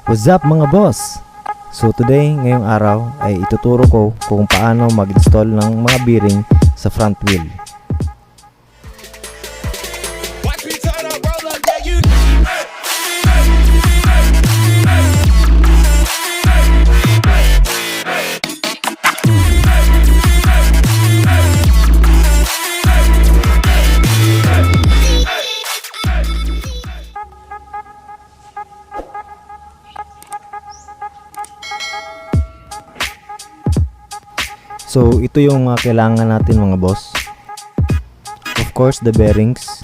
What's up mga boss? So today, ngayong araw ay ituturo ko kung paano mag-install ng mga bearing sa front wheel. So ito yung mga kailangan natin mga boss. Of course, the bearings.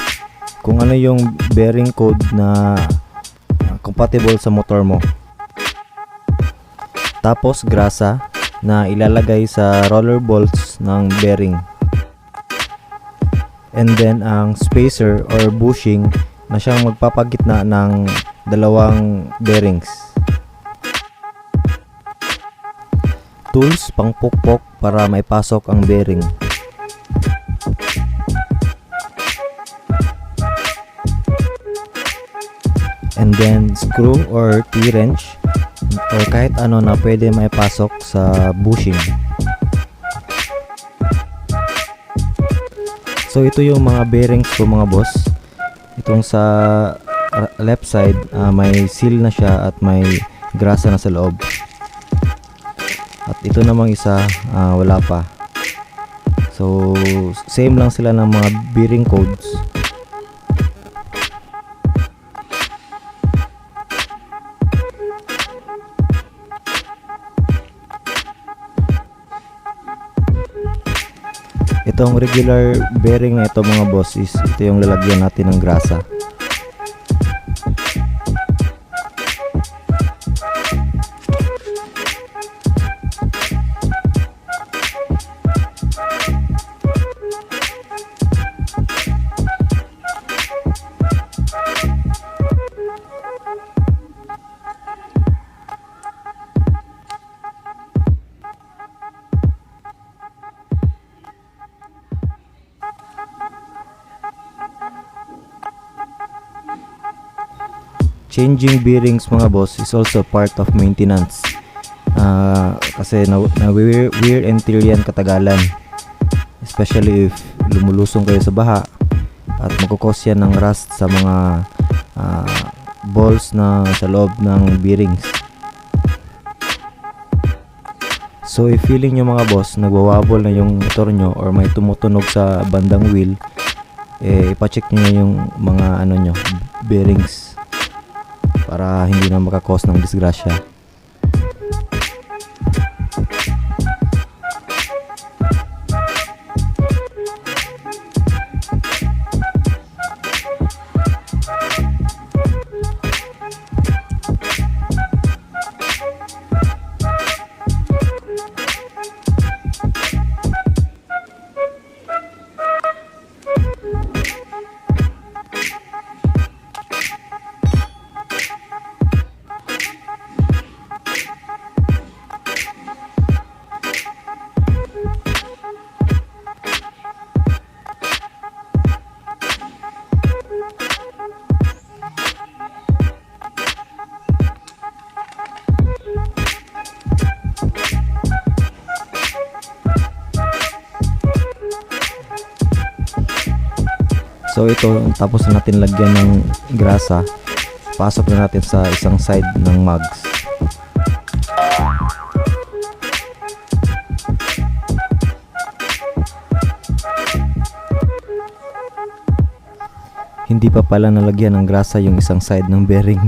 Kung ano yung bearing code na compatible sa motor mo. Tapos grasa na ilalagay sa roller bolts ng bearing. And then ang spacer or bushing na siyang magpapagitna ng dalawang bearings. Tools pang pukpok para maipasok ang bearing. And then screw or T-wrench or kahit ano na pwede maipasok sa bushing. So ito yung mga bearings ko mga boss. Itong sa left side may seal na siya at may grasa na sa loob. At ito namang isa wala pa. So same lang sila ng mga bearing codes. Itong regular bearing na ito mga boss is ito yung lalagyan natin ng grasa. Changing bearings mga boss is also part of maintenance. Kasi wear and tear yan katagalan. Especially if lumulusong kayo sa baha at magkukos yan ng rust sa mga balls na sa loob ng bearings. So if feeling nyo mga boss nagwawabol na yung motor nyo or may tumutunog sa bandang wheel, ipacheck nyo yung mga bearings para hindi na makakos ng disgrasya. So ito, tapos na natin lagyan ng grasa, pasok na natin sa isang side ng mugs. Hindi pa pala nalagyan ng grasa yung isang side ng bearing.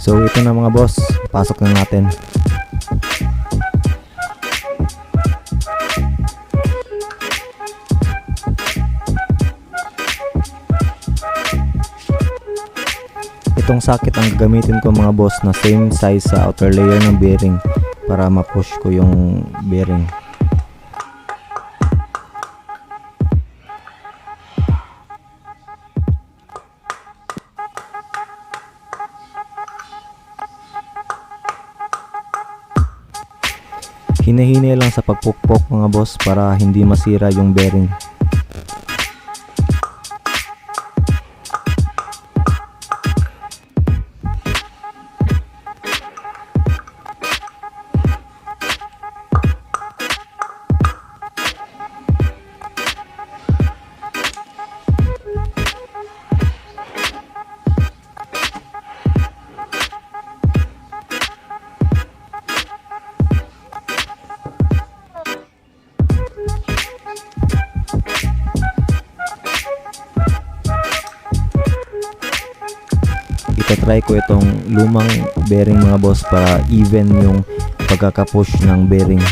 So ito na mga boss, pasok na natin. Itong socket ang gagamitin ko mga boss na same size sa outer layer ng bearing para ma-push ko yung bearing. Hinahinay lang sa pagpukpok mga boss para hindi masira yung bearing. Itatry ko itong lumang bearing mga boss para even yung pagkakapush ng bearing.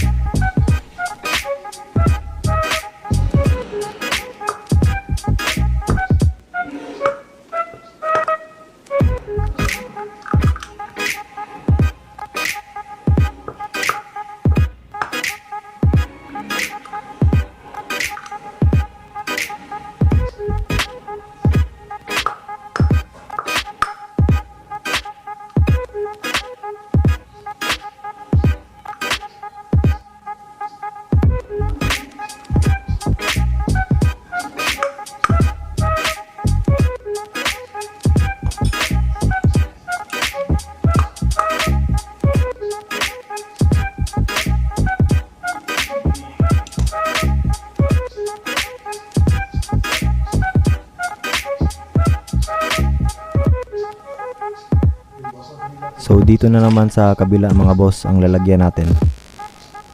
So dito na naman sa kabila mga boss ang lalagyan natin.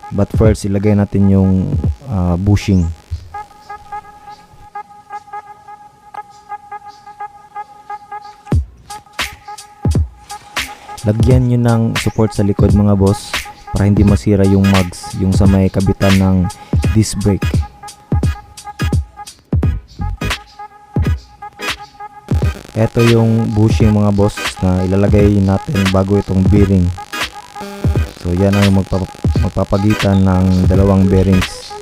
But first ilagay natin yung bushing. Lagyan nyo ng support sa likod mga boss para hindi masira yung mugs, yung sa may kabitan ng disc brake. Ito yung bushing mga boss na ilalagay natin bago itong bearing. So yan ang magpapagitan ng dalawang bearings.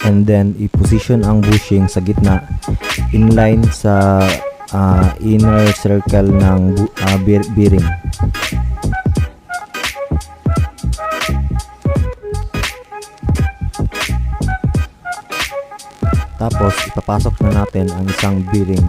And then i-position ang bushing sa gitna inline sa inner circle ng bearing. Tapos ipapasok na natin ang isang bearing.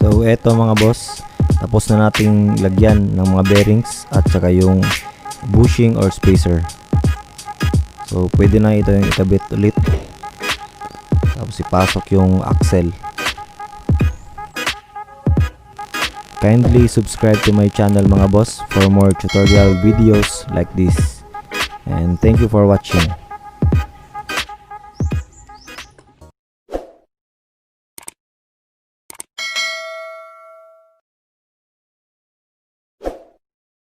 So eto mga boss, tapos na nating lagyan ng mga bearings at saka yung bushing or spacer. So pwede na ito yung ikabit ulit, tapos ipasok yung axle. Kindly subscribe to my channel mga boss for more tutorial videos like this, and thank you for watching.